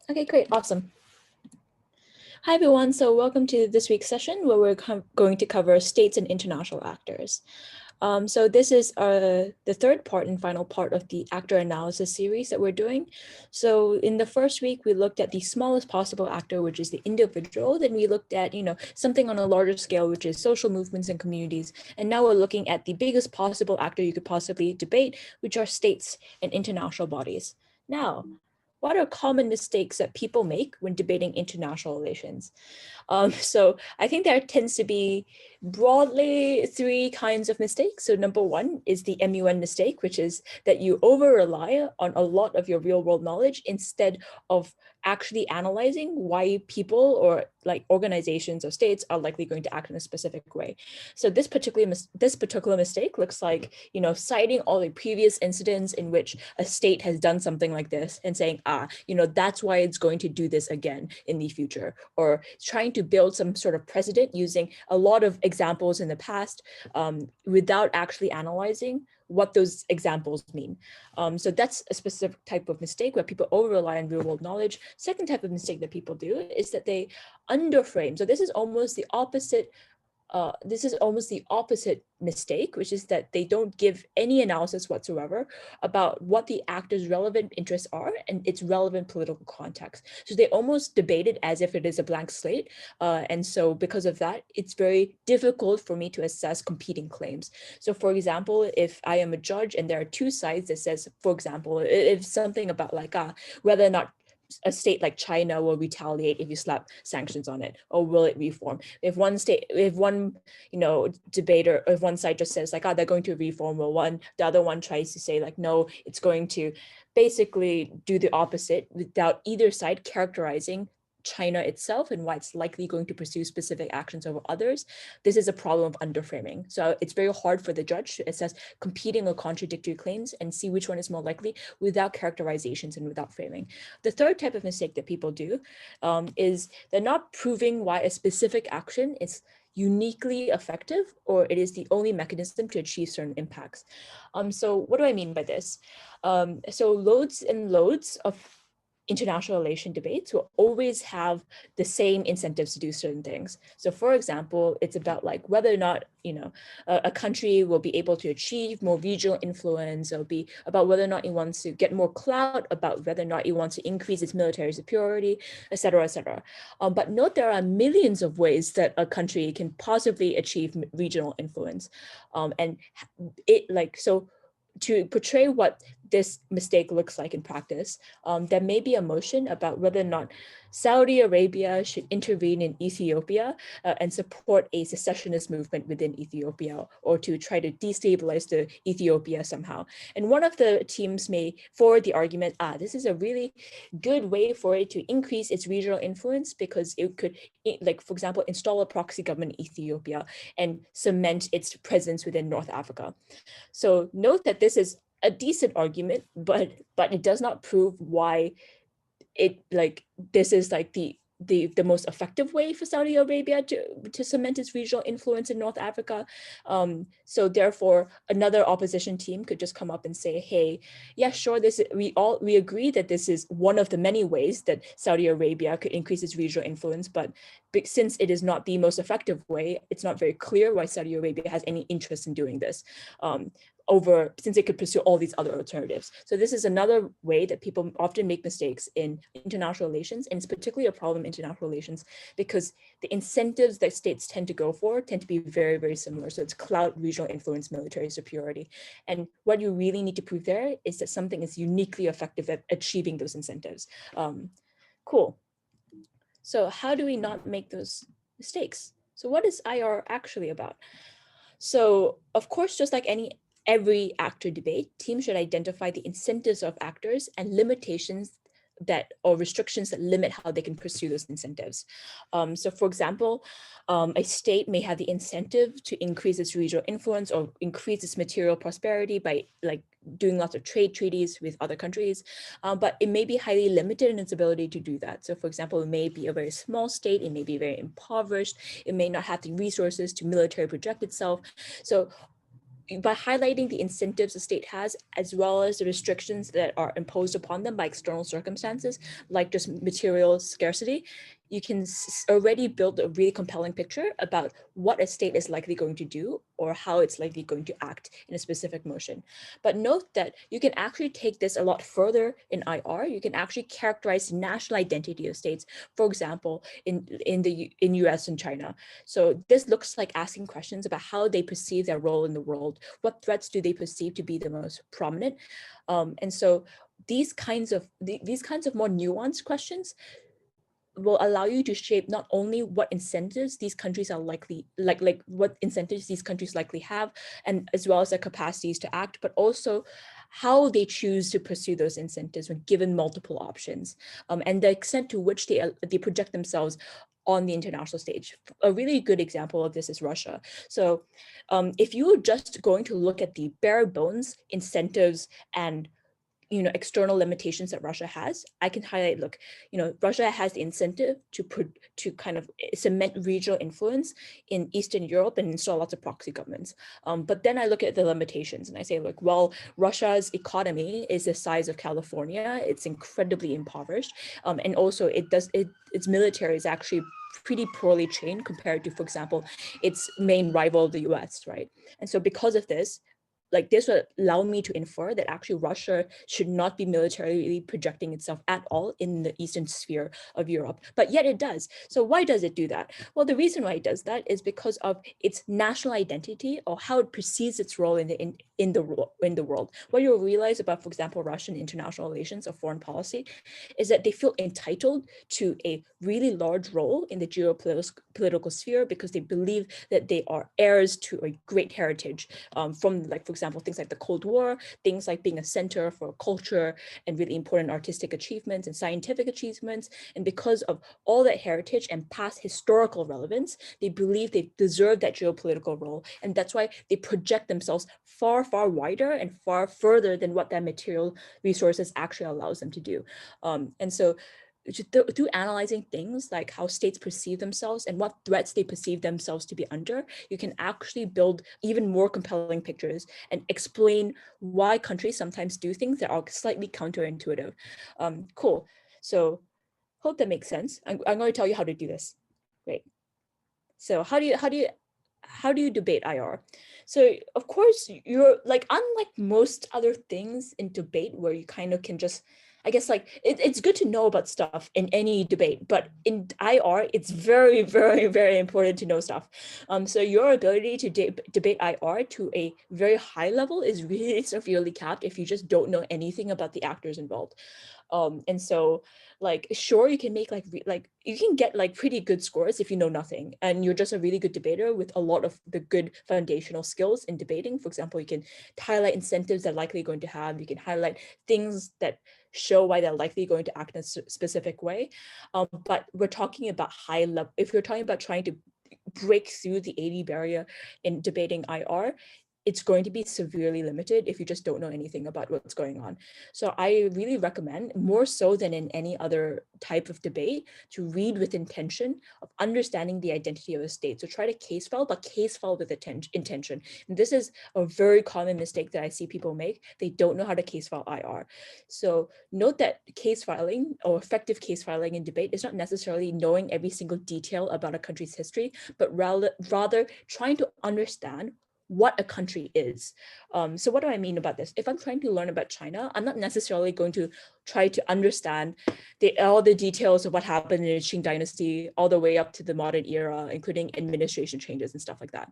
Okay, great, awesome. Hi everyone, so welcome to this week's session where we're going to cover states and international actors. So this is the third part and final part of the actor analysis series that we're doing. So in the first week, we looked at the smallest possible actor, which is the individual. Then we looked at, something on a larger scale, which is social movements and communities. And now we're looking at the biggest possible actor you could possibly debate, which are states and international bodies. Now, what are common mistakes that people make when debating international relations? So I think there tends to be broadly three kinds of mistakes. So number one is the MUN mistake, which is that you over rely on a lot of your real world knowledge instead of actually analyzing why people or like organizations or states are likely going to act in a specific way. So this particular mistake looks like, citing all the previous incidents in which a state has done something like this and saying, that's why it's going to do this again in the future, or trying to build some sort of precedent using a lot of examples in the past without actually analyzing what those examples mean. So that's a specific type of mistake where people over rely on real world knowledge. Second type of mistake that people do is that they underframe. So this is almost the opposite mistake, which is that they don't give any analysis whatsoever about what the actor's relevant interests are and its relevant political context. So they almost debate it as if it is a blank slate. And so because of that, it's very difficult for me to assess competing claims. So for example, if I am a judge and there are two sides that says, for example, if something about like whether or not a state like China will retaliate if you slap sanctions on it, or will it reform? If one debater, if one side just says like, they're going to reform, or the other one tries to say like, no, it's going to basically do the opposite without either side characterizing China itself and why it's likely going to pursue specific actions over others. This is a problem of underframing. So it's very hard for the judge to assess competing or contradictory claims and see which one is more likely without characterizations and without framing. The third type of mistake that people do is they're not proving why a specific action is uniquely effective or it is the only mechanism to achieve certain impacts. So what do I mean by this? So loads and loads of international relation debates will always have the same incentives to do certain things. So for example, it's about like whether or not, a country will be able to achieve more regional influence. It'll be about whether or not it wants to get more clout, about whether or not it wants to increase its military superiority, et cetera, et cetera. But note there are millions of ways that a country can possibly achieve regional influence. So to portray what this mistake looks like in practice, there may be a motion about whether or not Saudi Arabia should intervene in Ethiopia and support a secessionist movement within Ethiopia, or to try to destabilize the Ethiopia somehow. And one of the teams may forward the argument, this is a really good way for it to increase its regional influence because it could, like, for example, install a proxy government in Ethiopia and cement its presence within North Africa. So note that this is a decent argument, but it does not prove why this is like the most effective way for Saudi Arabia to cement its regional influence in North Africa. So therefore, another opposition team could just come up and say, hey, yeah, sure, we agree that this is one of the many ways that Saudi Arabia could increase its regional influence, but since it is not the most effective way, it's not very clear why Saudi Arabia has any interest in doing this. Since it could pursue all these other alternatives. So this is another way that people often make mistakes in international relations, and it's particularly a problem in international relations because the incentives that states tend to go for tend to be very, very similar. So it's clout, regional influence, military superiority. And what you really need to prove there is that something is uniquely effective at achieving those incentives. Cool. So how do we not make those mistakes? So what is IR actually about? So of course, just like every actor debate, teams should identify the incentives of actors and limitations or restrictions that limit how they can pursue those incentives. So for example, a state may have the incentive to increase its regional influence or increase its material prosperity by like doing lots of trade treaties with other countries, but it may be highly limited in its ability to do that. So for example, it may be a very small state, it may be very impoverished, it may not have the resources to military project itself. So by highlighting the incentives the state has, as well as the restrictions that are imposed upon them by external circumstances, like just material scarcity, you can already build a really compelling picture about what a state is likely going to do or how it's likely going to act in a specific motion. But note that you can actually take this a lot further in IR. You can actually characterize the national identity of states, for example, in US and China. So this looks like asking questions about how they perceive their role in the world. What threats do they perceive to be the most prominent? And so these kinds of more nuanced questions will allow you to shape not only what incentives these countries are likely, like what incentives these countries likely have, and as well as their capacities to act, but also how they choose to pursue those incentives when given multiple options, and the extent to which they project themselves on the international stage. A really good example of this is Russia. So if you're just going to look at the bare bones incentives and external limitations that Russia has, I can highlight, look, Russia has the incentive to kind of cement regional influence in Eastern Europe and install lots of proxy governments. But then I look at the limitations and I say, look, well, Russia's economy is the size of California. It's incredibly impoverished. And also its military is actually pretty poorly trained compared to, for example, its main rival, the US, right? And so because of this, like this would allow me to infer that actually Russia should not be militarily projecting itself at all in the eastern sphere of Europe, but yet it does. So why does it do that? Well, the reason why it does that is because of its national identity or how it perceives its role in the world. What you'll realize about, for example, Russian international relations or foreign policy is that they feel entitled to a really large role in the geopolitical sphere because they believe that they are heirs to a great heritage from, like, for example, things like the Cold War, things like being a center for culture and really important artistic achievements and scientific achievements. And because of all that heritage and past historical relevance, they believe they deserve that geopolitical role. And that's why they project themselves far, far wider and far further than what that material resources actually allows them to do. And so through analyzing things like how states perceive themselves and what threats they perceive themselves to be under, you can actually build even more compelling pictures and explain why countries sometimes do things that are slightly counterintuitive. Cool. So hope that makes sense. I'm going to tell you how to do this. Great. So how do you debate IR? So of course, you're like, unlike most other things in debate where you kind of can just, I guess, like it's good to know about stuff in any debate, but in IR, it's very, very, very important to know stuff. So your ability to debate IR to a very high level is really severely capped if you just don't know anything about the actors involved. And so, like, sure, you can make you can get like pretty good scores if you know nothing and you're just a really good debater with a lot of the good foundational skills in debating. For example, you can highlight incentives they're likely going to have. You can highlight things that show why they're likely going to act in a specific way. But we're talking about high level. If you're talking about trying to break through the 80 barrier in debating IR, it's going to be severely limited if you just don't know anything about what's going on. So I really recommend, more so than in any other type of debate, to read with intention of understanding the identity of a state. So try to case file, but case file with intention. And this is a very common mistake that I see people make. They don't know how to case file IR. So note that case filing or effective case filing in debate is not necessarily knowing every single detail about a country's history, but rather trying to understand what a country is. So what do I mean about this? If I'm trying to learn about China, I'm not necessarily going to try to understand all the details of what happened in the Qing dynasty all the way up to the modern era, including administration changes and stuff like that.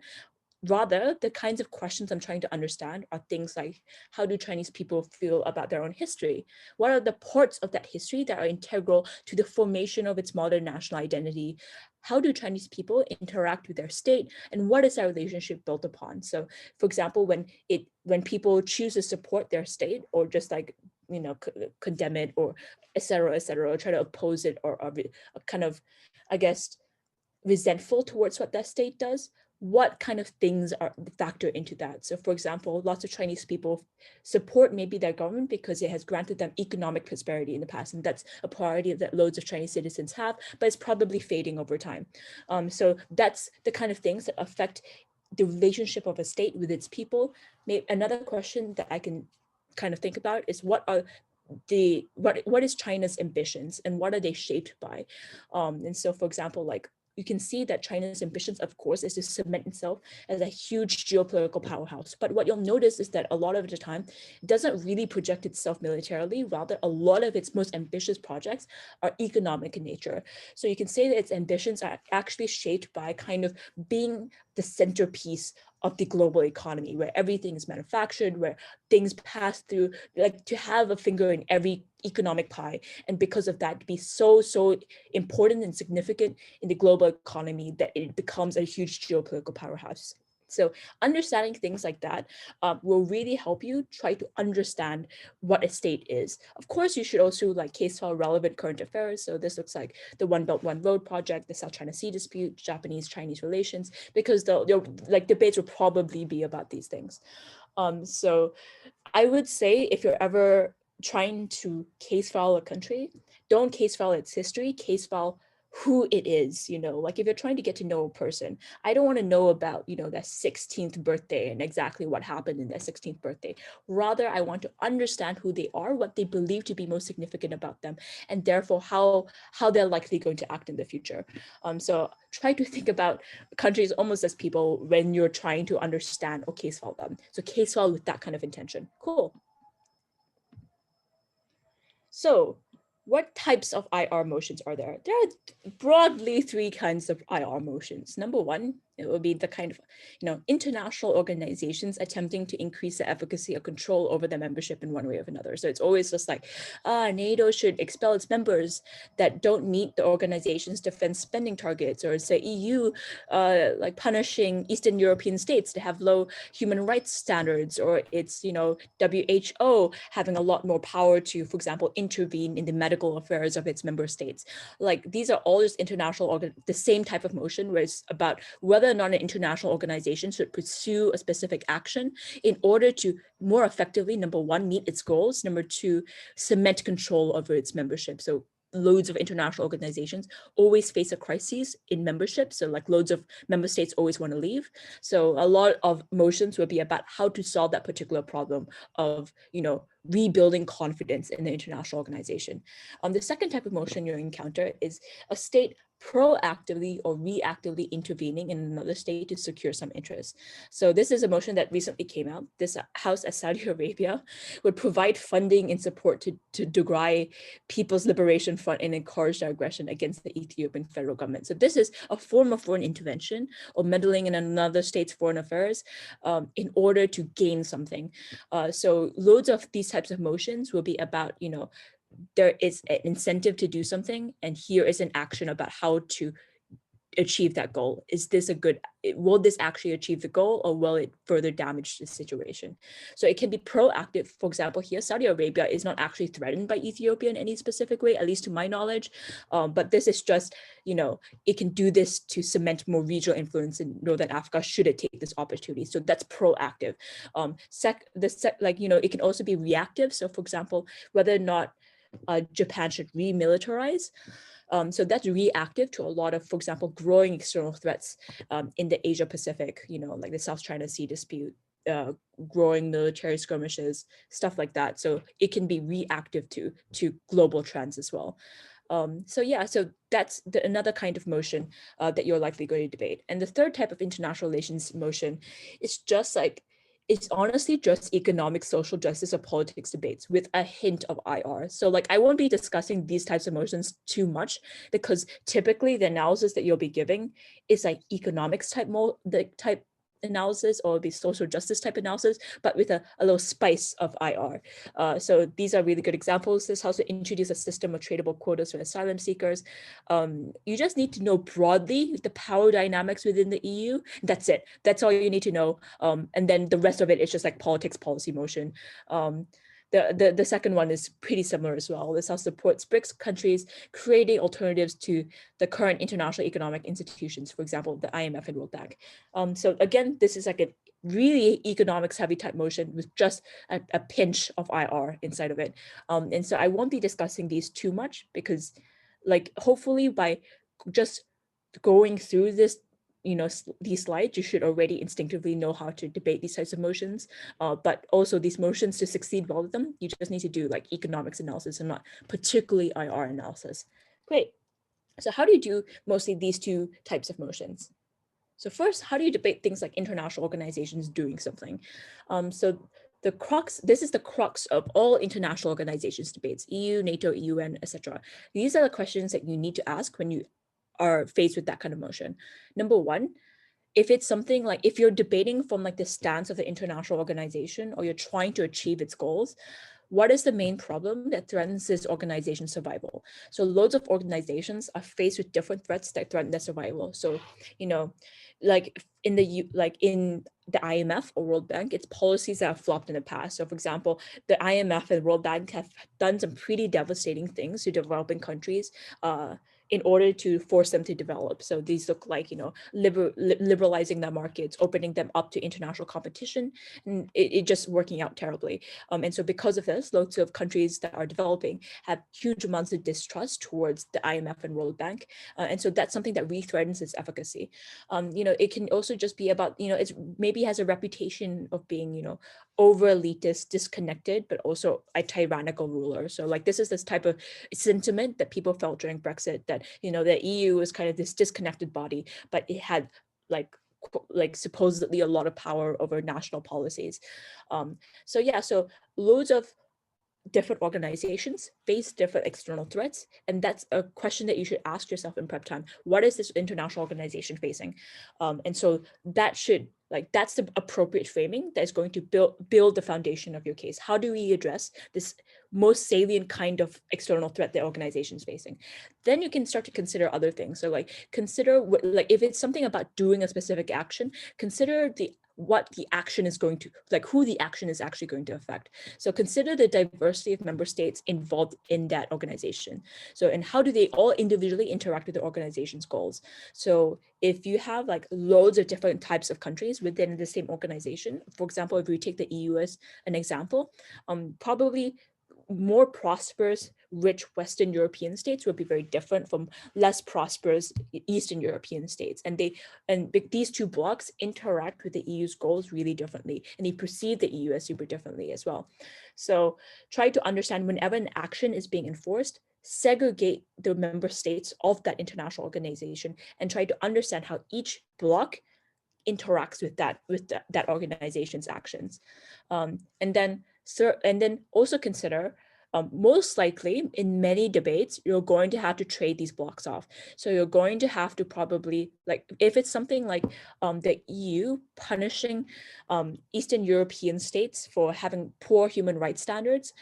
Rather, the kinds of questions I'm trying to understand are things like, how do Chinese people feel about their own history? What are the parts of that history that are integral to the formation of its modern national identity? How do Chinese people interact with their state? And what is that relationship built upon? So, for example, when people choose to support their state or just like, condemn it or et cetera, or try to oppose it or kind of, I guess, resentful towards what that state does, what kind of things are factor into that? So for example, lots of Chinese people support maybe their government because it has granted them economic prosperity in the past, and that's a priority that loads of Chinese citizens have, but it's probably fading over time. So that's the kind of things that affect the relationship of a state with its people. Another question that I can kind of think about is what is China's ambitions and what are they shaped by? And so, for example, like you can see that China's ambitions, of course, is to cement itself as a huge geopolitical powerhouse. But what you'll notice is that a lot of the time, it doesn't really project itself militarily. Rather, a lot of its most ambitious projects are economic in nature. So you can say that its ambitions are actually shaped by kind of being the centerpiece of the global economy, where everything is manufactured, where things pass through, like to have a finger in every economic pie. And because of that, to be so important and significant in the global economy that it becomes a huge geopolitical powerhouse. So understanding things like that will really help you try to understand what a state is. Of course, you should also like case file relevant current affairs. So this looks like the One Belt One Road project, the South China Sea dispute, Japanese-Chinese relations, because the like debates will probably be about these things. So I would say if you're ever trying to case file a country, don't case file its history, case file who it is, you know, like if you're trying to get to know a person, I don't want to know about, you know, their 16th birthday and exactly what happened in their 16th birthday. Rather, I want to understand who they are, what they believe to be most significant about them, and therefore how they're likely going to act in the future. So try to think about countries almost as people when you're trying to understand or case file them. So case file with that kind of intention. Cool. So what types of IR motions are there? There are broadly three kinds of IR motions. Number one, it will be the kind of, you know, international organizations attempting to increase the efficacy or control over their membership in one way or another. So it's always just like, NATO should expel its members that don't meet the organization's defense spending targets, or say EU like punishing Eastern European states to have low human rights standards, or it's, you know, WHO having a lot more power to, for example, intervene in the medical affairs of its member states. Like these are all just international, the same type of motion where it's about whether or not an international organization should pursue a specific action in order to more effectively, number one, meet its goals, number two, cement control over its membership. So loads of international organizations always face a crisis in membership. So like loads of member states always want to leave. So a lot of motions will be about how to solve that particular problem of, you know, rebuilding confidence in the international organization. The second type of motion you'll encounter is a state proactively or reactively intervening in another state to secure some interest. So this is a motion that recently came out. This house at Saudi Arabia would provide funding and support to Tigray People's Liberation Front and encourage their aggression against the Ethiopian federal government. So this is a form of foreign intervention or meddling in another state's foreign affairs in order to gain something. So loads of these types of motions will be about, you know, there is an incentive to do something, and here is an action about how to achieve that goal. Is this a good, will this actually achieve the goal, or will it further damage the situation? So it can be proactive. For example, here, Saudi Arabia is not actually threatened by Ethiopia in any specific way, at least to my knowledge. But this is just, you know, it can do this to cement more regional influence in Northern Africa should it take this opportunity. So that's proactive. Like, you know, it can also be reactive. So for example, whether or not Japan should remilitarize. So that's reactive to a lot of, for example, growing external threats in the Asia Pacific, you know, like the South China Sea dispute, growing military skirmishes, stuff like that. So it can be reactive to global trends as well. So yeah, so that's another kind of motion that you're likely going to debate. And the third type of international relations motion is just like, it's honestly just economic, social justice, or politics debates with a hint of IR. So like, I won't be discussing these types of motions too much because typically the analysis that you'll be giving is like economics type analysis, or be social justice type analysis, but with a little spice of IR. So these are really good examples. This house will introduce a system of tradable quotas for asylum seekers. You just need to know broadly the power dynamics within the EU. That's it. That's all you need to know. And then the rest of it is just like politics, policy motion. The second one is pretty similar as well. This house supports BRICS countries creating alternatives to the current international economic institutions, for example, the IMF and World Bank. So again, this is like a really economics heavy type motion with just a pinch of IR inside of it. And so I won't be discussing these too much because like hopefully by just going through this these slides, you should already instinctively know how to debate these types of motions. But also these motions, to succeed well with them, you just need to do like economics analysis and not particularly IR analysis. Great. So how do you do mostly these two types of motions? So first, how do you debate things like international organizations doing something? So this is the crux of all international organizations debates, EU, NATO, UN, etc. These are the questions that you need to ask when you are faced with that kind of motion. Number one, if it's something like, if you're debating from like the stance of the international organization, or you're trying to achieve its goals, what is the main problem that threatens this organization's survival? So loads of organizations are faced with different threats that threaten their survival. So, like in the IMF or World Bank, it's policies that have flopped in the past. So for example, the IMF and World Bank have done some pretty devastating things to developing countries in order to force them to develop. So these look like, liberalizing their markets, opening them up to international competition, and it just working out terribly. And so because of this, loads of countries that are developing have huge amounts of distrust towards the IMF and World Bank. And so that's something that really threatens its efficacy. It can also just be about, it's maybe has a reputation of being, over elitist, disconnected, but also a tyrannical ruler. So like this type of sentiment that people felt during Brexit, that, the EU was kind of this disconnected body, but it had like supposedly a lot of power over national policies. So loads of different organizations face different external threats, and that's a question that you should ask yourself in prep time. What is this international organization facing? And so that's the appropriate framing that is going to build the foundation of your case. How do we address this most salient kind of external threat the organization is facing? Then you can start to consider other things. So consider if it's something about doing a specific action, consider what the action is going to, who the action is actually going to affect. So consider the diversity of member states involved in that organization. So, and how do they all individually interact with the organization's goals? So if you have loads of different types of countries within the same organization, for example, if we take the EU as an example, probably more prosperous, rich Western European states would be very different from less prosperous Eastern European states. And these two blocks interact with the EU's goals really differently, and they perceive the EU as super differently as well. So try to understand, whenever an action is being enforced, segregate the member states of that international organization and try to understand how each block interacts with that organization's actions. And then also consider, most likely in many debates, you're going to have to trade these blocks off. So you're going to have to probably, if it's something like the EU punishing Eastern European states for having poor human rights standards,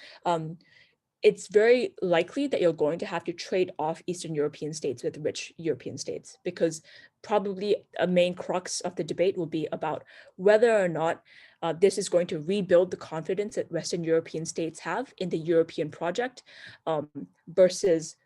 it's very likely that you're going to have to trade off Eastern European states with rich European states, because probably a main crux of the debate will be about whether or not this is going to rebuild the confidence that Western European states have in the European project, versus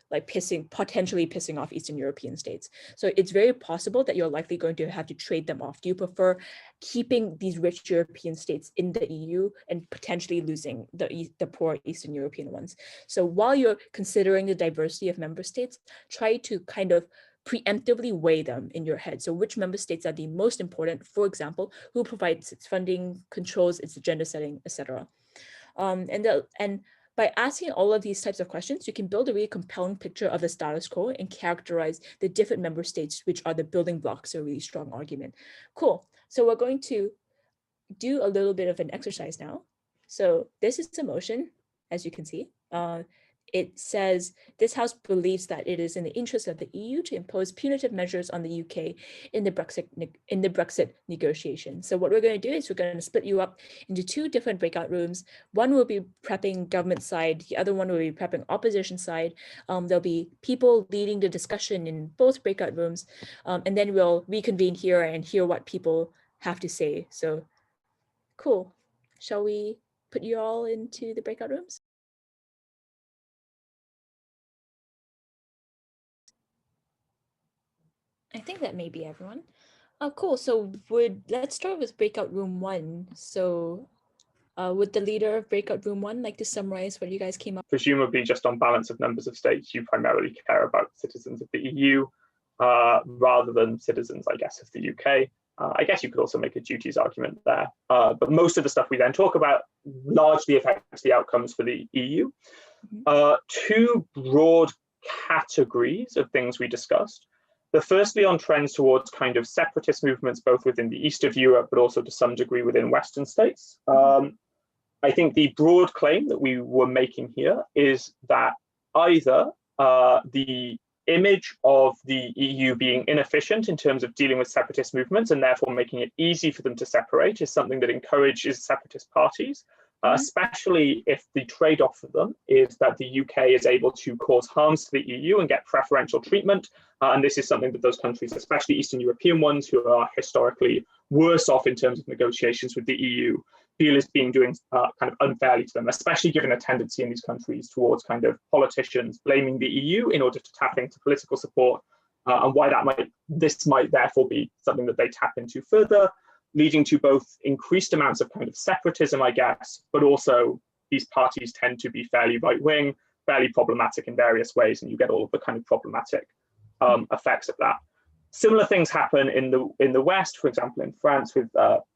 potentially pissing off Eastern European states. So it's very possible that you're likely going to have to trade them off. Do you prefer keeping these rich European states in the EU and potentially losing the poor Eastern European ones? So while you're considering the diversity of member states, try to kind of preemptively weigh them in your head. So which member states are the most important? For example, who provides its funding, controls its agenda setting, etc. And by asking all of these types of questions, you can build a really compelling picture of the status quo and characterize the different member states, which are the building blocks of a really strong argument. Cool. So we're going to do a little bit of an exercise now. So this is a motion, as you can see. It says, this House believes that it is in the interest of the EU to impose punitive measures on the UK in the Brexit negotiation. So what we're going to do is we're going to split you up into two different breakout rooms. One will be prepping government side, the other one will be prepping opposition side. There'll be people leading the discussion in both breakout rooms, and then we'll reconvene here and hear what people have to say. So cool. Shall we put you all into the breakout rooms? I think that may be everyone. Oh, cool. So let's start with breakout room 1. So would the leader of breakout room 1 like to summarize what you guys came up with? Presumably just on balance of numbers of states, you primarily care about citizens of the EU. rather than citizens, I guess, of the UK. I guess you could also make a duties argument there. But most of the stuff we then talk about largely affects the outcomes for the EU. Two broad categories of things we discussed. The firstly on trends towards kind of separatist movements, both within the east of Europe, but also to some degree within Western states. I think the broad claim that we were making here is that either the image of the EU being inefficient in terms of dealing with separatist movements and therefore making it easy for them to separate is something that encourages separatist parties, especially if the trade-off for them is that the UK is able to cause harms to the EU and get preferential treatment. And this is something that those countries, especially Eastern European ones, who are historically worse off in terms of negotiations with the EU, feel is being doing kind of unfairly to them, especially given a tendency in these countries towards kind of politicians blaming the EU in order to tap into political support, and why this might therefore be something that they tap into further, leading to both increased amounts of kind of separatism, I guess, but also these parties tend to be fairly right-wing, fairly problematic in various ways, and you get all of the kind of problematic effects of that. Similar things happen in the West, for example, in France with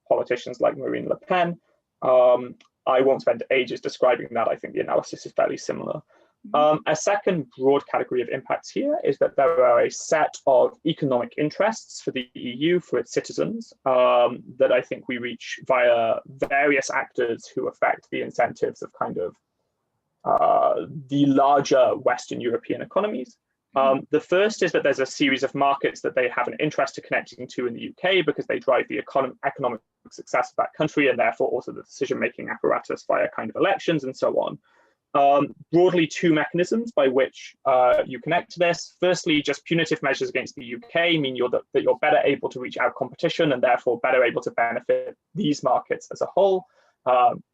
politicians like Marine Le Pen. I won't spend ages describing that. I think the analysis is fairly similar. A second broad category of impacts here is that there are a set of economic interests for the EU, for its citizens, that I think we reach via various actors who affect the incentives of kind of the larger Western European economies. The first is that there's a series of markets that they have an interest in connecting to in the UK because they drive the economic success of that country and therefore also the decision-making apparatus via kind of elections and so on. Broadly, two mechanisms by which you connect to this. Firstly, just punitive measures against the UK mean that you're better able to reach out competition and therefore better able to benefit these markets as a whole.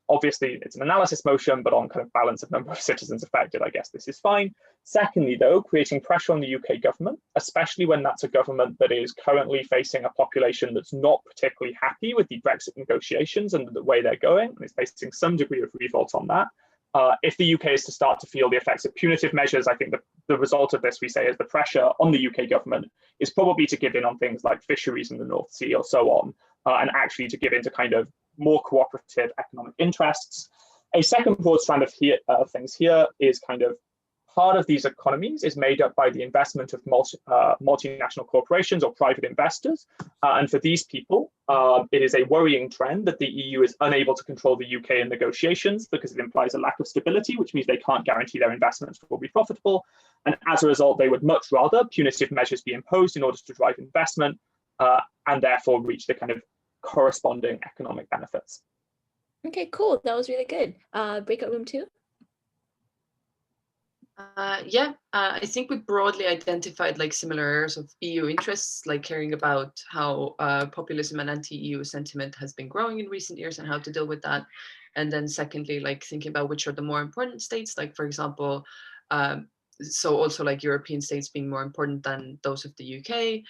Obviously, it's an analysis motion, but on kind of balance of number of citizens affected, I guess this is fine. Secondly, though, creating pressure on the UK government, especially when that's a government that is currently facing a population that's not particularly happy with the Brexit negotiations and the way they're going, and is facing some degree of revolt on that. If the UK is to start to feel the effects of punitive measures, I think the result of this, we say, is the pressure on the UK government is probably to give in on things like fisheries in the North Sea or so on, and actually to give in to kind of more cooperative economic interests. A second broad strand of things here is kind of part of these economies is made up by the investment of multinational corporations or private investors. And for these people, it is a worrying trend that the EU is unable to control the UK in negotiations because it implies a lack of stability, which means they can't guarantee their investments will be profitable. And as a result, they would much rather punitive measures be imposed in order to drive investment and therefore reach the kind of corresponding economic benefits. Okay, cool. That was really good. Breakout room 2? I think we broadly identified like similar areas of EU interests, like caring about how populism and anti-EU sentiment has been growing in recent years and how to deal with that. And then secondly, like thinking about which are the more important states, like for example, so also like European states being more important than those of the UK,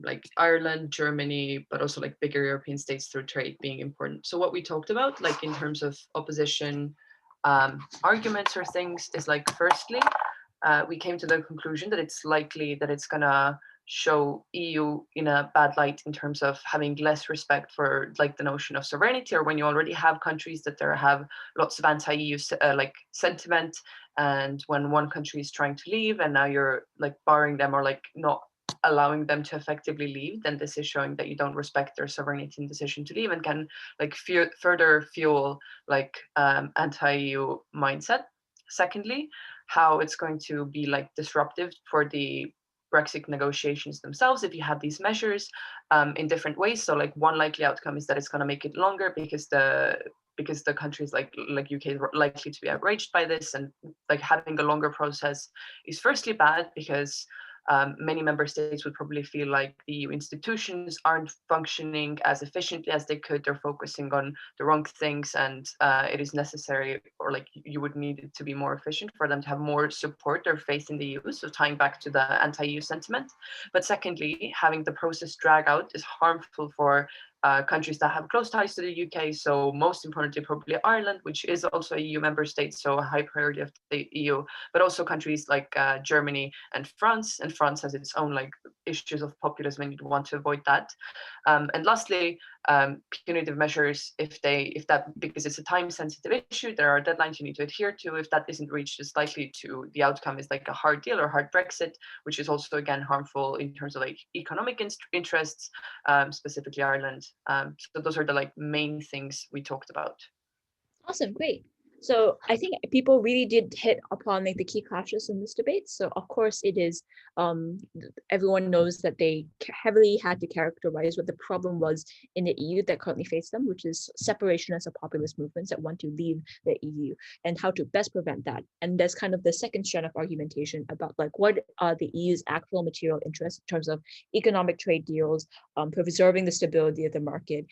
like Ireland, Germany, but also like bigger European states through trade being important. So what we talked about, like in terms of opposition arguments or things, is like firstly, we came to the conclusion that it's likely that it's gonna show EU in a bad light in terms of having less respect for like the notion of sovereignty, or when you already have countries that there have lots of anti-EU like sentiment, and when one country is trying to leave and now you're like barring them or like not allowing them to effectively leave, then this is showing that you don't respect their sovereignty and decision to leave and can like further fuel like anti-EU mindset. Secondly, how it's going to be like disruptive for the Brexit negotiations themselves if you have these measures in different ways. So like one likely outcome is that it's going to make it longer because the countries like UK is likely to be outraged by this, and like having a longer process is firstly bad because many member states would probably feel like the EU institutions aren't functioning as efficiently as they could. They're focusing on the wrong things, and it is necessary, or like you would need it to be more efficient for them to have more support or faith in the EU. So tying back to the anti-EU sentiment. But secondly, having the process drag out is harmful for countries that have close ties to the UK. So most importantly, probably Ireland, which is also a EU member state, so a high priority of the EU, but also countries like Germany and France. And France has its own like issues of populism, and you'd want to avoid that. And lastly, punitive measures, because it's a time-sensitive issue, there are deadlines you need to adhere to. If that isn't reached, it's likely to the outcome is like a hard deal or hard Brexit, which is also again harmful in terms of like economic interests, specifically Ireland. So those are the like main things we talked about. Awesome, great. So I think people really did hit upon like the key clashes in this debate. So of course it is, everyone knows that they heavily had to characterize what the problem was in the EU that currently faced them, which is separationist or populist movements that want to leave the EU, and how to best prevent that. And there's kind of the second strand of argumentation about like what are the EU's actual material interests in terms of economic trade deals, preserving the stability of the market,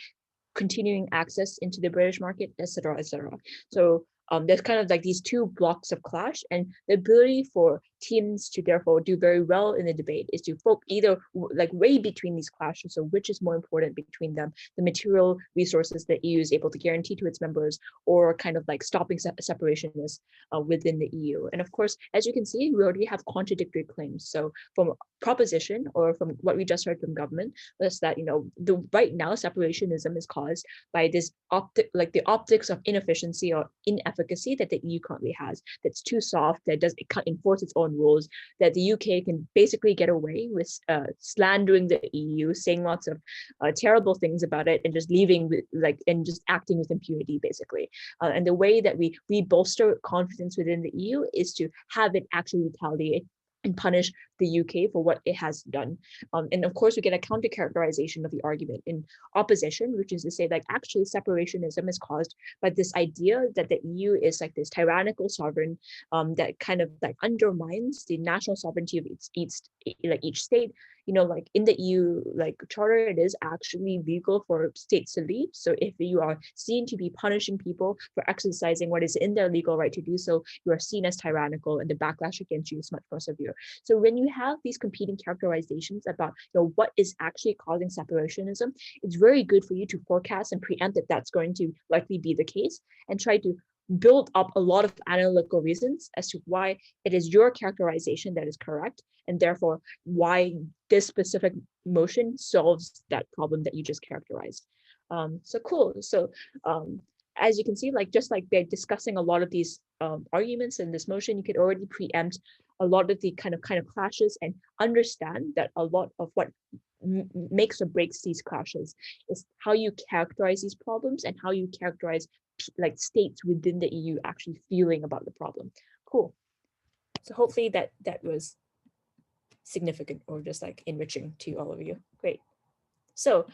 continuing access into the British market, et cetera, et cetera. So there's kind of like these two blocks of clash, and the ability for teams to therefore do very well in the debate is to either like weigh between these clashes, so which is more important between them, the material resources that EU is able to guarantee to its members, or kind of like stopping separationists within the EU. And of course, as you can see, we already have contradictory claims. So from proposition, or from what we just heard from government, is that, you know, right now separationism is caused by this the optics of inefficiency or inefficacy that the EU currently has, that's too soft, that it can't enforce its own rules, that the UK can basically get away with slandering the EU, saying lots of terrible things about it, and just leaving and just acting with impunity, basically. And the way that we bolster confidence within the EU is to have it actually retaliate and punish the UK for what it has done. And of course, we get a counter characterization of the argument in opposition, which is to say, like, actually separationism is caused by this idea that the EU is like this tyrannical sovereign that kind of like undermines the national sovereignty of each state. You know, like in the EU like charter, it is actually legal for states to leave. So if you are seen to be punishing people for exercising what is in their legal right to do so, you are seen as tyrannical, and the backlash against you is much more severe. So when you have these competing characterizations about, you know, what is actually causing separationism, it's very good for you to forecast and preempt that that's going to likely be the case, and try to build up a lot of analytical reasons as to why it is your characterization that is correct, and therefore why this specific motion solves that problem that you just characterized. So cool. So as you can see, like just like by discussing a lot of these arguments in this motion, you could already preempt a lot of the kind of clashes, and understand that a lot of what makes or breaks these clashes is how you characterize these problems, and how you characterize like states within the EU actually feeling about the problem. Cool. So hopefully that was significant, or just like enriching to all of you. Great. So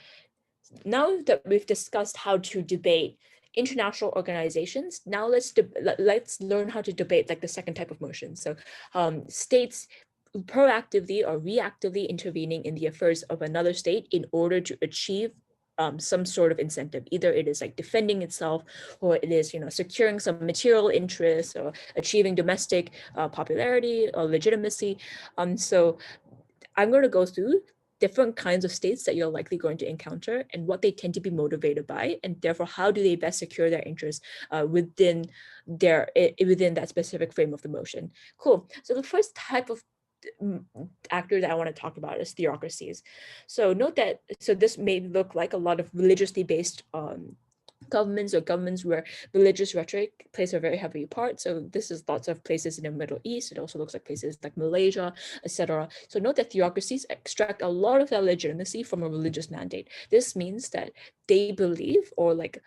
now that we've discussed how to debate international organizations, now let's learn how to debate like the second type of motion. So states proactively or reactively intervening in the affairs of another state in order to achieve some sort of incentive. Either it is like defending itself, or it is, you know, securing some material interests, or achieving domestic popularity or legitimacy. So I'm going to go through different kinds of states that you're likely going to encounter, and what they tend to be motivated by, and therefore how do they best secure their interests within that specific frame of the motion. Cool. So the first type of actor that I want to talk about is theocracies. So note that, so this may look like a lot of religiously based governments, or governments where religious rhetoric plays a very heavy part. So this is lots of places in the Middle East. It also looks like places like Malaysia, etc. So note that theocracies extract a lot of their legitimacy from a religious mandate. This means that they believe, or like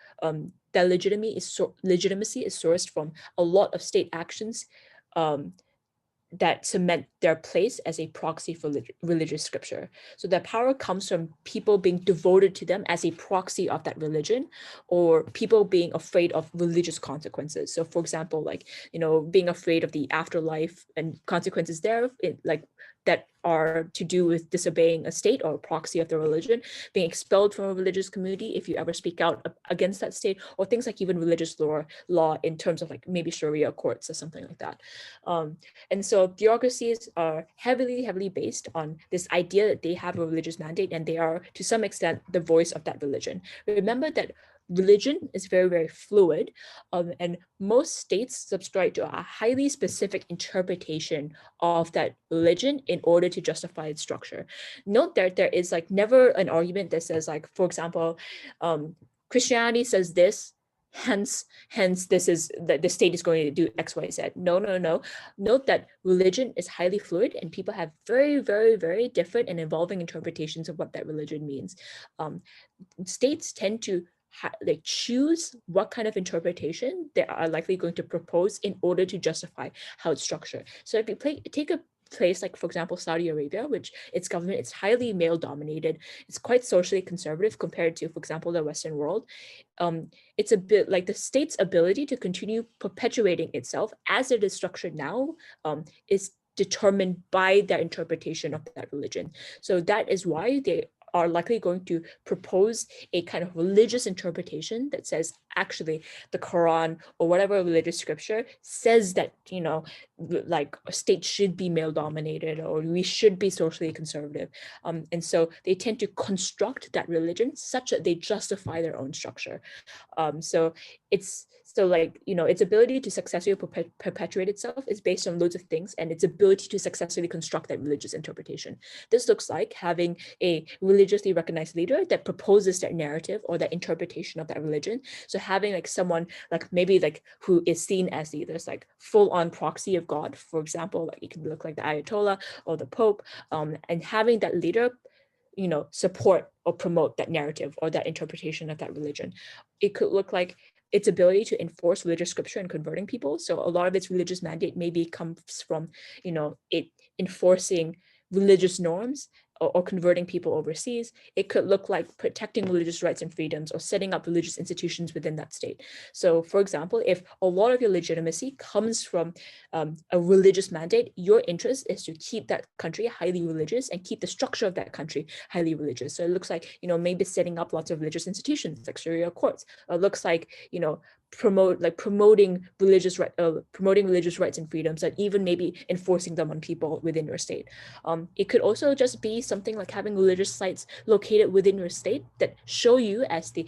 their legitimacy is sourced from a lot of state actions that cement their place as a proxy for religious scripture. So that power comes from people being devoted to them as a proxy of that religion, or people being afraid of religious consequences. So for example, like, you know, being afraid of the afterlife and consequences there, like that are to do with disobeying a state or a proxy of the religion, being expelled from a religious community if you ever speak out against that state, or things like even religious law in terms of like maybe Sharia courts or something like that. And so theocracies are heavily based on this idea that they have a religious mandate and they are to some extent the voice of that religion. Remember that religion is very fluid, and most states subscribe to a highly specific interpretation of that religion in order to justify its structure. Note that there is like never an argument that says like, for example, Christianity says this, hence this is that the state is going to do X, Y, Z. No. Note that religion is highly fluid and people have very different and evolving interpretations of what that religion means. States tend to like choose what kind of interpretation they are likely going to propose in order to justify how it's structured. So if you take a place like, for example, Saudi Arabia, which its government is highly male dominated, it's quite socially conservative compared to, for example, the Western world. It's a bit like the state's ability to continue perpetuating itself as it is structured now is determined by their interpretation of that religion. So that is why they are likely going to propose a kind of religious interpretation that says actually the Quran or whatever religious scripture says that, you know, like a state should be male dominated or we should be socially conservative. And so they tend to construct that religion such that they justify their own structure. So like, you know, its ability to successfully perpetuate itself is based on loads of things, and its ability to successfully construct that religious interpretation. This looks like having a religiously recognized leader that proposes that narrative or that interpretation of that religion. So having like someone like maybe like who is seen as either like full-on proxy of God, for example, like it can look like the Ayatollah or the Pope, and having that leader, you know, support or promote that narrative or that interpretation of that religion. It could look like its ability to enforce religious scripture and converting people. So a lot of its religious mandate maybe comes from, you know, it enforcing religious norms or converting people overseas. It could look like protecting religious rights and freedoms or setting up religious institutions within that state. So for example, if a lot of your legitimacy comes from a religious mandate, your interest is to keep that country highly religious and keep the structure of that country highly religious. So it looks like, you know, maybe setting up lots of religious institutions like Sharia courts. It looks like, you know, promoting religious rights and freedoms, and even maybe enforcing them on people within your state. It could also just be something like having religious sites located within your state that show you as the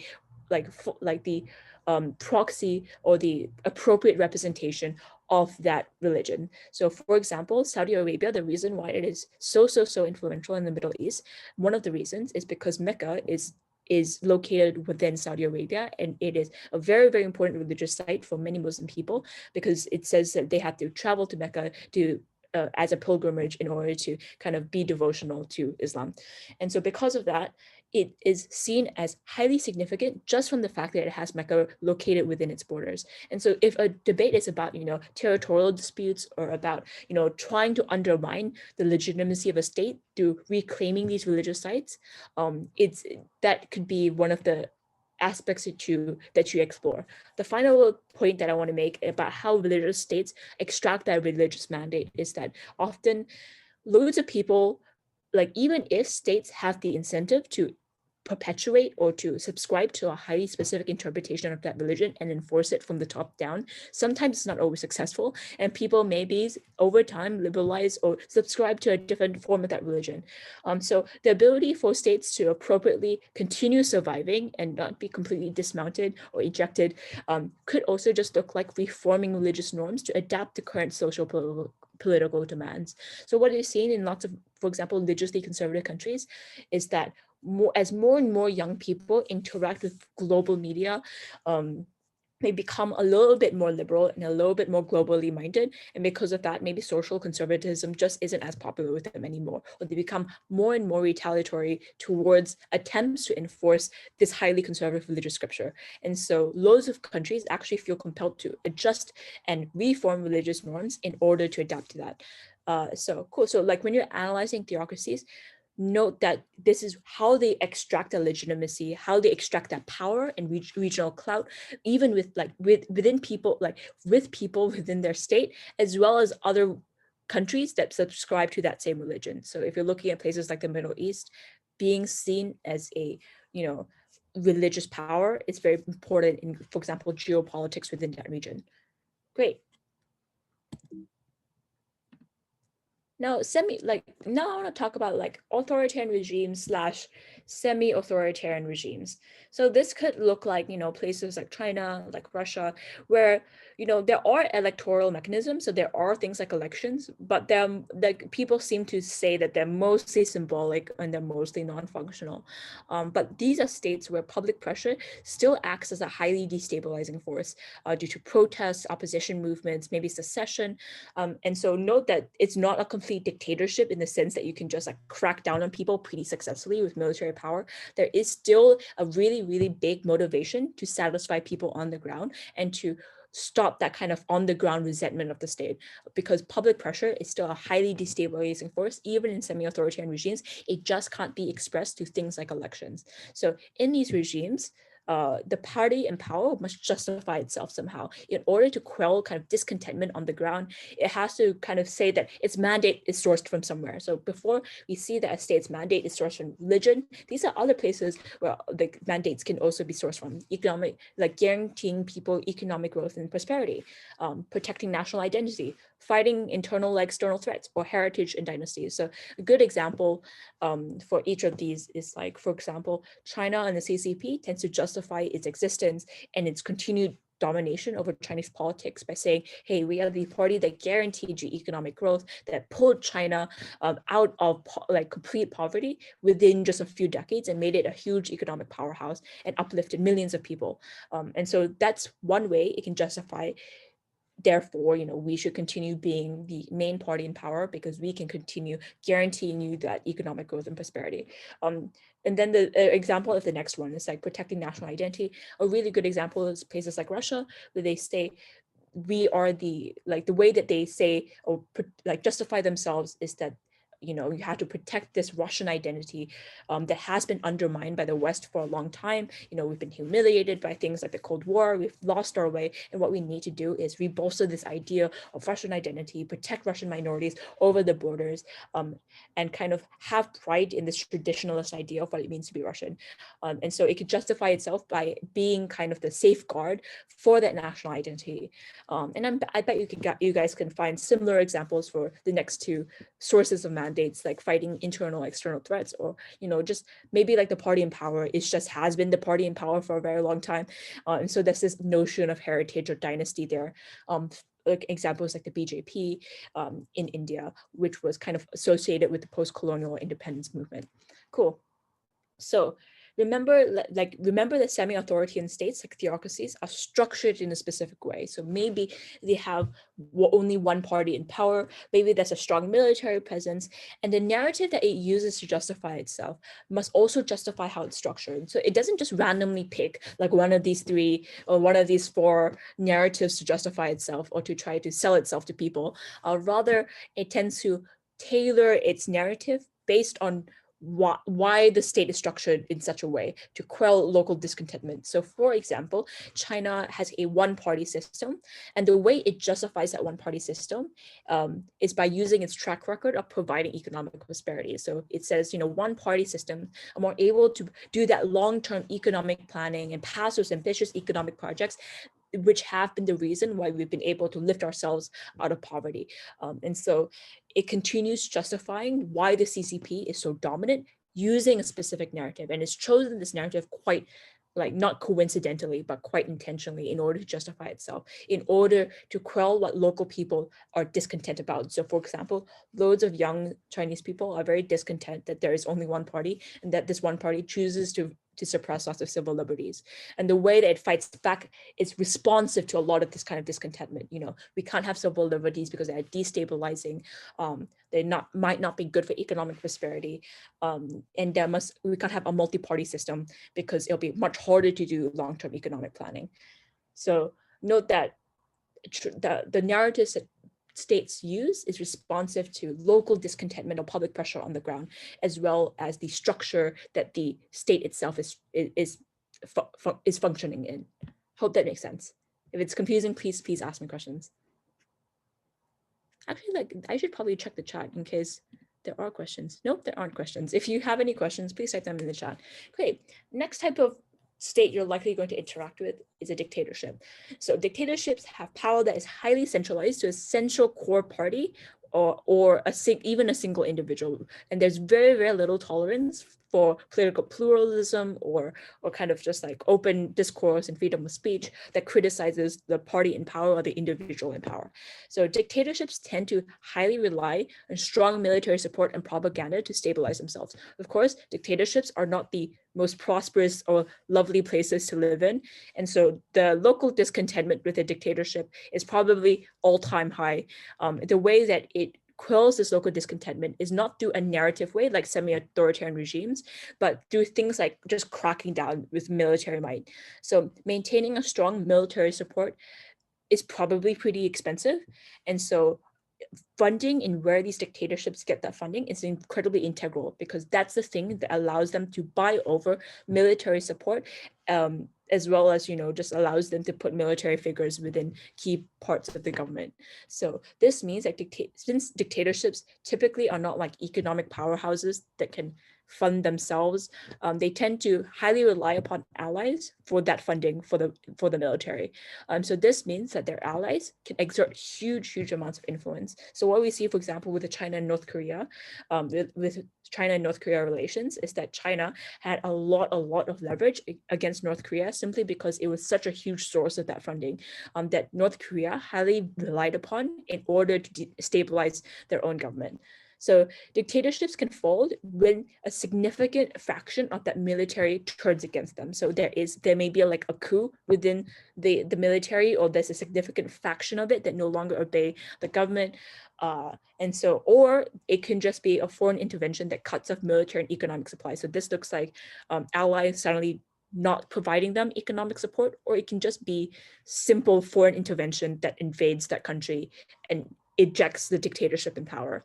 proxy or the appropriate representation of that religion. So for example, Saudi Arabia, the reason why it is so influential in the Middle East, one of the reasons is because Mecca is located within Saudi Arabia, and it is a very important religious site for many Muslim people, because it says that they have to travel to Mecca to as a pilgrimage in order to kind of be devotional to Islam. And so because of that, it is seen as highly significant just from the fact that it has Mecca located within its borders. And so if a debate is about, you know, territorial disputes or about, you know, trying to undermine the legitimacy of a state through reclaiming these religious sites, that could be one of the aspects that you explore. The final point that I want to make about how religious states extract that religious mandate is that often loads of people, like even if states have the incentive to perpetuate or to subscribe to a highly specific interpretation of that religion and enforce it from the top down, sometimes it's not always successful, and people maybe over time liberalize or subscribe to a different form of that religion. So the ability for states to appropriately continue surviving and not be completely dismounted or ejected could also just look like reforming religious norms to adapt to current social political demands. So what is seen in lots of, for example, religiously conservative countries is that as more and more young people interact with global media, they become a little bit more liberal and a little bit more globally minded. And because of that, maybe social conservatism just isn't as popular with them anymore, or they become more and more retaliatory towards attempts to enforce this highly conservative religious scripture. And so loads of countries actually feel compelled to adjust and reform religious norms in order to adapt to that. So cool. So like when you're analyzing theocracies, note that this is how they extract a legitimacy, how they extract that power and regional clout, even with within people, like with people within their state, as well as other countries that subscribe to that same religion. So if you're looking at places like the Middle East, being seen as a, religious power is very important in, for example, geopolitics within that region. Great. Now, now I want to talk about like authoritarian regimes / semi-authoritarian regimes. So this could look like, places like China, like Russia, where, there are electoral mechanisms. So there are things like elections, but then like people seem to say that they're mostly symbolic and they're mostly non-functional. But these are states where public pressure still acts as a highly destabilizing force due to protests, opposition movements, maybe secession. And so note that it's not a complete dictatorship in the sense that you can just like crack down on people pretty successfully with military power. There is still a really, really big motivation to satisfy people on the ground and to stop that kind of on the ground resentment of the state, because public pressure is still a highly destabilizing force. Even in semi-authoritarian regimes, it just can't be expressed through things like elections. So in these regimes, the party in power must justify itself somehow. In order to quell kind of discontentment on the ground, it has to kind of say that its mandate is sourced from somewhere. So before we see that a state's mandate is sourced from religion, these are other places where the mandates can also be sourced from. Economic, like guaranteeing people economic growth and prosperity, protecting national identity, fighting internal like external threats, or heritage and dynasties. So a good example for each of these is like, for example, China and the CCP tends to justify its existence and its continued domination over Chinese politics by saying, hey, we are the party that guaranteed you economic growth, that pulled China out of like complete poverty within just a few decades and made it a huge economic powerhouse and uplifted millions of people. And so that's one way it can justify, therefore, we should continue being the main party in power because we can continue guaranteeing you that economic growth and prosperity. And then the example of the next one is like protecting national identity. A really good example is places like Russia, where they say we are the way that they say or like justify themselves is that you have to protect this Russian identity that has been undermined by the West for a long time. We've been humiliated by things like the Cold War. We've lost our way. And what we need to do is rebolster this idea of Russian identity, protect Russian minorities over the borders, and kind of have pride in this traditionalist idea of what it means to be Russian. And so it could justify itself by being kind of the safeguard for that national identity. And I bet you guys can find similar examples for the next two sources of mandates, like fighting internal external threats, or just maybe like the party in power has been the party in power for a very long time, and so there's this notion of heritage or dynasty there. Like examples like the BJP in India, which was kind of associated with the post-colonial independence movement. Cool. So remember that semi-authoritarian states like theocracies are structured in a specific way. So maybe they have only one party in power, maybe there's a strong military presence, and the narrative that it uses to justify itself must also justify how it's structured. So it doesn't just randomly pick like one of these three or one of these four narratives to justify itself or to try to sell itself to people. Rather, it tends to tailor its narrative based on why the state is structured in such a way to quell local discontentment. So for example, China has a one-party system, and the way it justifies that one-party system is by using its track record of providing economic prosperity. So it says, one-party systems are more able to do that long-term economic planning and pass those ambitious economic projects, which have been the reason why we've been able to lift ourselves out of poverty. And so it continues justifying why the CCP is so dominant using a specific narrative. And it's chosen this narrative quite not coincidentally, but quite intentionally in order to justify itself, in order to quell what local people are discontent about. So for example, loads of young Chinese people are very discontent that there is only one party and that this one party chooses to suppress lots of civil liberties. And the way that it fights back is responsive to a lot of this kind of discontentment. We can't have civil liberties because they're destabilizing. They might not be good for economic prosperity. And we can't have a multi-party system because it'll be much harder to do long-term economic planning. So note that the narratives that states use is responsive to local discontentment or public pressure on the ground, as well as the structure that the state itself is functioning in. Hope that makes sense. If it's confusing, please ask me questions. Actually, like I should probably check the chat in case there are questions. Nope, there aren't questions. If you have any questions, please type them in the chat. Great. Next type of state you're likely going to interact with is a dictatorship. So dictatorships have power that is highly centralized to a central core party or even a single individual. And there's very, very little tolerance for political pluralism or kind of just like open discourse and freedom of speech that criticizes the party in power or the individual in power. So dictatorships tend to highly rely on strong military support and propaganda to stabilize themselves. Of course, dictatorships are not the most prosperous or lovely places to live in. And so the local discontentment with a dictatorship is probably all-time high. The way that it quells this local discontentment is not through a narrative way like semi-authoritarian regimes, but through things like just cracking down with military might. So maintaining a strong military support is probably pretty expensive. And so funding and where these dictatorships get that funding is incredibly integral, because that's the thing that allows them to buy over military support, as well as, just allows them to put military figures within key parts of the government. So this means that since dictatorships typically are not like economic powerhouses that can fund themselves, they tend to highly rely upon allies for that funding for the military. So this means that their allies can exert huge amounts of influence. So what we see, for example, with the China and North Korea, with China and North Korea relations, is that China had a lot of leverage against North Korea simply because it was such a huge source of that funding that North Korea highly relied upon in order to stabilize their own government. So dictatorships can fold when a significant fraction of that military turns against them. So there may be like a coup within the military, or there's a significant faction of it that no longer obey the government. And so, or it can just be a foreign intervention that cuts off military and economic supply. So this looks like allies suddenly not providing them economic support, or it can just be simple foreign intervention that invades that country and ejects the dictatorship in power.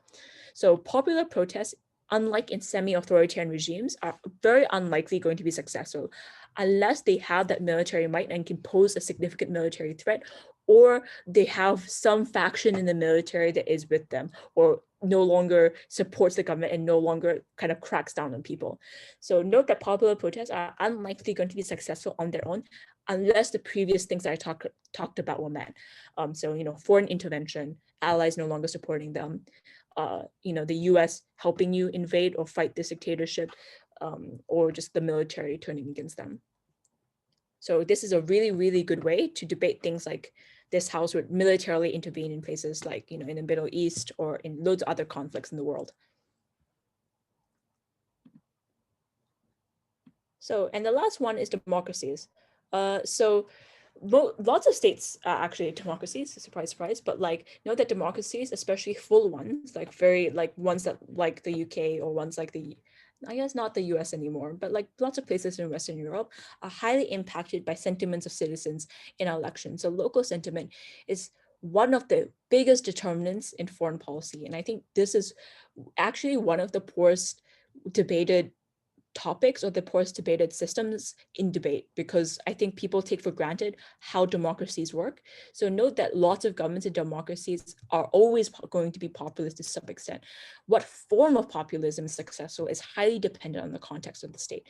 So popular protests, unlike in semi-authoritarian regimes, are very unlikely going to be successful unless they have that military might and can pose a significant military threat, or they have some faction in the military that is with them or no longer supports the government and no longer kind of cracks down on people. So note that popular protests are unlikely going to be successful on their own unless the previous things that I talked about were met. So, foreign intervention, allies no longer supporting them, the US helping you invade or fight this dictatorship, or just the military turning against them. So this is a really good way to debate things like this house would militarily intervene in places like, in the Middle East or in loads of other conflicts in the world. So, and the last one is democracies. So lots of states are actually democracies, surprise, but know that democracies, especially full ones, ones that like the UK or ones like I guess not the US anymore, but lots of places in Western Europe are highly impacted by sentiments of citizens in elections. So local sentiment is one of the biggest determinants in foreign policy. And I think this is actually one of the poorest debated topics or the poorest debated systems in debate, because I think people take for granted how democracies work. So note that lots of governments in democracies are always going to be populist to some extent. What form of populism is successful is highly dependent on the context of the state.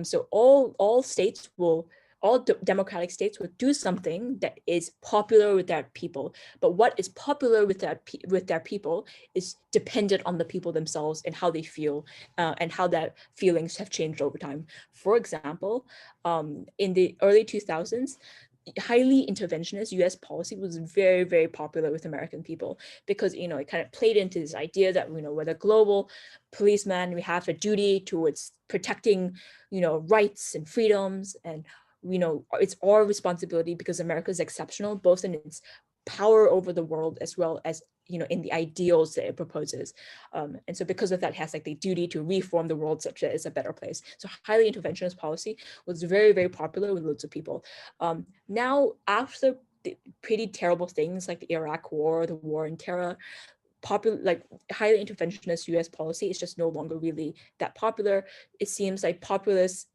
So all states will, all democratic states will do something that is popular with their people, but what is popular with their people is dependent on the people themselves and how they feel, and how that feelings have changed over time. For example, in the early 2000s, highly interventionist US policy was very popular with American people, because it kind of played into this idea that we're the global policeman, we have a duty towards protecting rights and freedoms, and it's our responsibility because America is exceptional both in its power over the world as well as in the ideals that it proposes, and so because of that, it has the duty to reform the world such that it's a better place. So highly interventionist policy was very popular with loads of people. Now, after the pretty terrible things like the Iraq War, the war in terror, highly interventionist US policy is just no longer really that popular. It seems like populists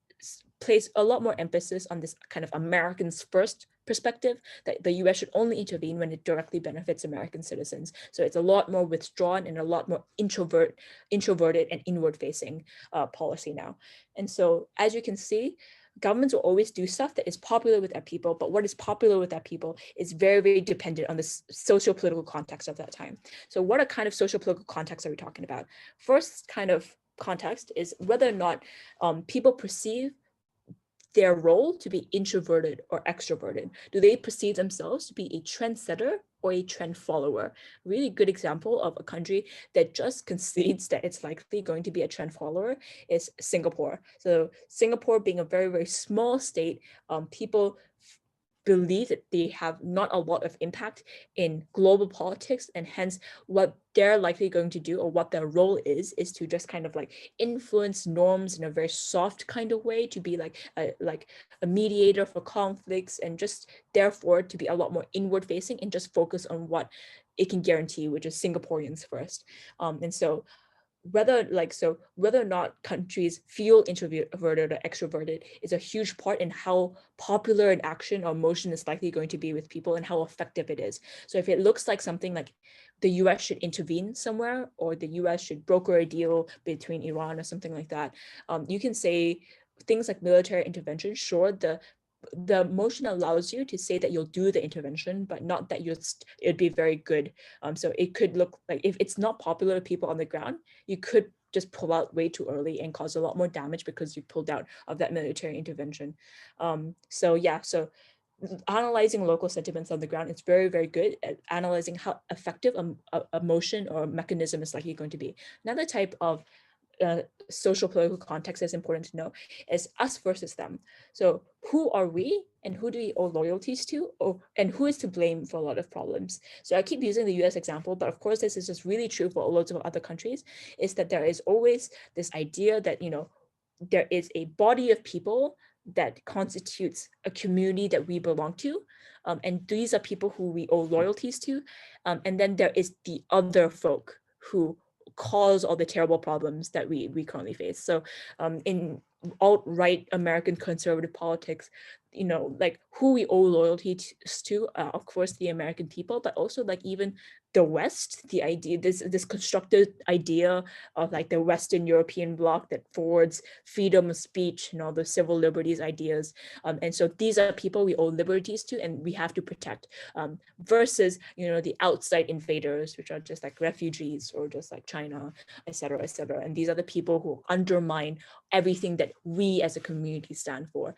place a lot more emphasis on this kind of Americans first perspective, that the US should only intervene when it directly benefits American citizens. So it's a lot more withdrawn and a lot more introverted and inward-facing policy now. And so as you can see, governments will always do stuff that is popular with their people, but what is popular with their people is very, very dependent on the socio-political context of that time. So what kind of socio-political context are we talking about? First kind of context is whether or not people perceive their role to be introverted or extroverted. Do they perceive themselves to be a trendsetter or a trend follower? Really good example of a country that just concedes that it's likely going to be a trend follower is Singapore. So Singapore being a very, very small state, people believe that they have not a lot of impact in global politics, and hence what they're likely going to do, or what their role is to just kind of like influence norms in a very soft kind of way, to be like a mediator for conflicts, and just therefore to be a lot more inward facing and just focus on what it can guarantee, which is Singaporeans first. And so whether or not countries feel introverted or extroverted is a huge part in how popular an action or motion is likely going to be with people and how effective it is. So if it looks like something like the US should intervene somewhere, or the US should broker a deal between Iran or something like that, you can say things like military intervention. Sure, the motion allows you to say that you'll do the intervention, but not that it'd be very good. So it could look like, if it's not popular with people on the ground, you could just pull out way too early and cause a lot more damage because you pulled out of that military intervention. So analyzing local sentiments on the ground, it's very, very good at analyzing how effective a motion or a mechanism is likely going to be. Another type of social political context that's important to know is us versus them. So who are we and who do we owe loyalties to, and who is to blame for a lot of problems? So I keep using the US example, but of course this is just really true for loads of other countries, is that there is always this idea that, there is a body of people that constitutes a community that we belong to. And these are people who we owe loyalties to. And then there is the other folk who cause all the terrible problems that we currently face. So in alt-right American conservative politics, like who we owe loyalty to, of course, the American people, but also like even the West, the idea, this constructed idea of like the Western European bloc that forwards freedom of speech and all the civil liberties ideas. And so these are people we owe liberties to and we have to protect, versus, the outside invaders, which are just like refugees or just like China, et cetera, et cetera. And these are the people who undermine everything that we as a community stand for.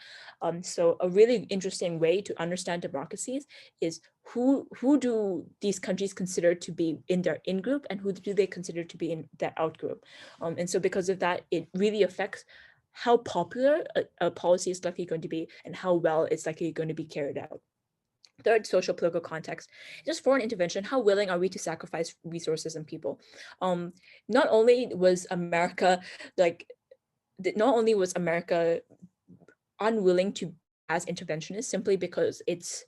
So a really interesting way to understand democracies is who do these countries consider to be in their in-group and who do they consider to be in their out-group. And so because of that, it really affects how popular a policy is likely going to be and how well it's likely going to be carried out. Third, social political context, just foreign intervention. How willing are we to sacrifice resources and people? Not only was America unwilling to as interventionist simply because it's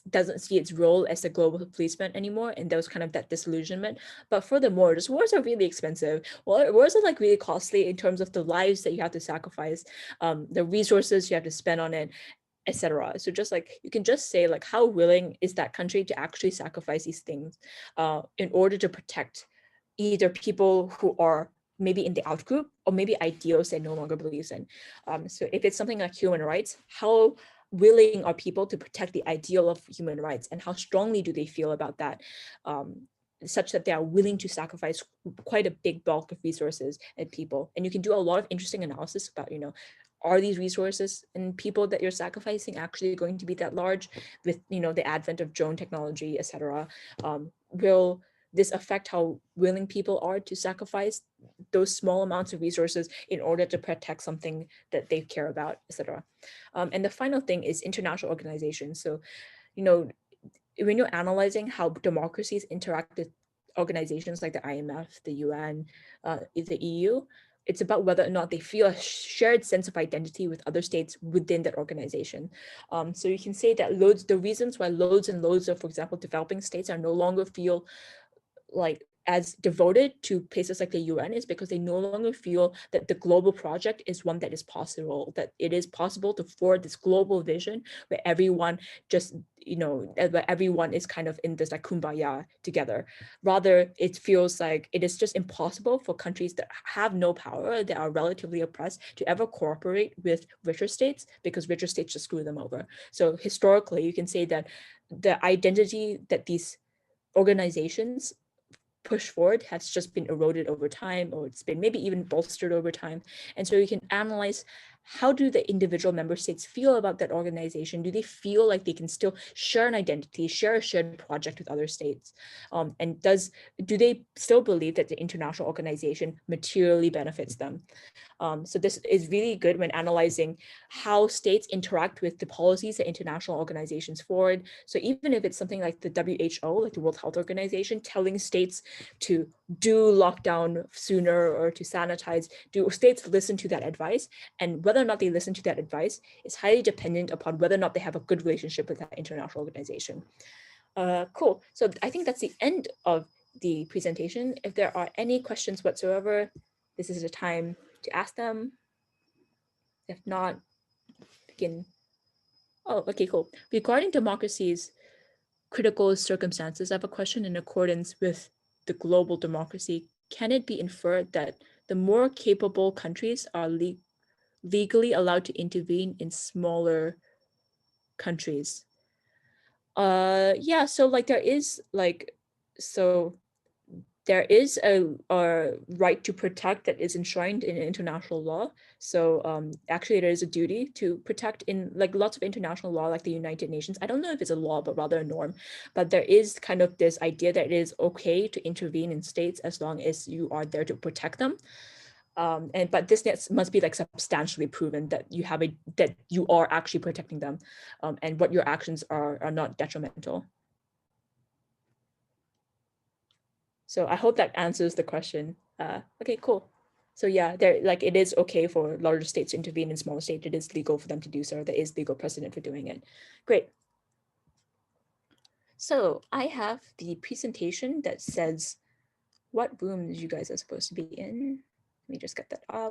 doesn't see its role as a global policeman anymore, and there was kind of that disillusionment. But furthermore, just wars are really expensive. Wars are like really costly in terms of the lives that you have to sacrifice, the resources you have to spend on it, etc. So just like you can just say like, how willing is that country to actually sacrifice these things in order to protect either people who are maybe in the out group or maybe ideals they no longer believes in. So if it's something like human rights, how willing are people to protect the ideal of human rights, and how strongly do they feel about that, such that they are willing to sacrifice quite a big bulk of resources and people. And you can do a lot of interesting analysis about, are these resources and people that you're sacrificing actually going to be that large with, the advent of drone technology, etc. Will this affect how willing people are to sacrifice those small amounts of resources in order to protect something that they care about, etc. And the final thing is international organizations. So, when you're analyzing how democracies interact with organizations like the IMF, the UN, the EU, it's about whether or not they feel a shared sense of identity with other states within that organization. So you can say that the reasons why loads and loads of, for example, developing states are no longer feel like as devoted to places like the UN is because they no longer feel that the global project is one that is possible, that it is possible to forward this global vision where everyone just, where everyone is kind of in this like kumbaya together. Rather, it feels like it is just impossible for countries that have no power, that are relatively oppressed, to ever cooperate with richer states because richer states just screw them over. So historically, you can say that the identity that these organizations push forward has just been eroded over time, or it's been maybe even bolstered over time. And so you can analyze, how do the individual member states feel about that organization? Do they feel like they can still share an identity, share a shared project with other states? And do they still believe that the international organization materially benefits them? So this is really good when analyzing how states interact with the policies that international organizations forward. So even if it's something like the WHO, like the World Health Organization, telling states to do lockdown sooner or to sanitize, do states listen to that advice? And whether or not they listen to that advice is highly dependent upon whether or not they have a good relationship with that international organization. Cool. So I think that's the end of the presentation. If there are any questions whatsoever, this is the time to ask them. If not, begin. Oh, okay, cool. Regarding democracies, critical circumstances, I have a question in accordance with the global democracy. Can it be inferred that the more capable countries are legally allowed to intervene in smaller countries? Yeah, so like there is a right to protect that is enshrined in international law. So actually there is a duty to protect in like lots of international law, like the United Nations. I don't know if it's a law, but rather a norm. But there is kind of this idea that it is okay to intervene in states as long as you are there to protect them. But this must be like substantially proven that that you are actually protecting them, and what your actions are not detrimental. So I hope that answers the question. Okay, cool. So yeah, it is okay for larger states to intervene in smaller states. It is legal for them to do so. There is legal precedent for doing it. Great. So I have the presentation that says what rooms you guys are supposed to be in. Let me just get that up.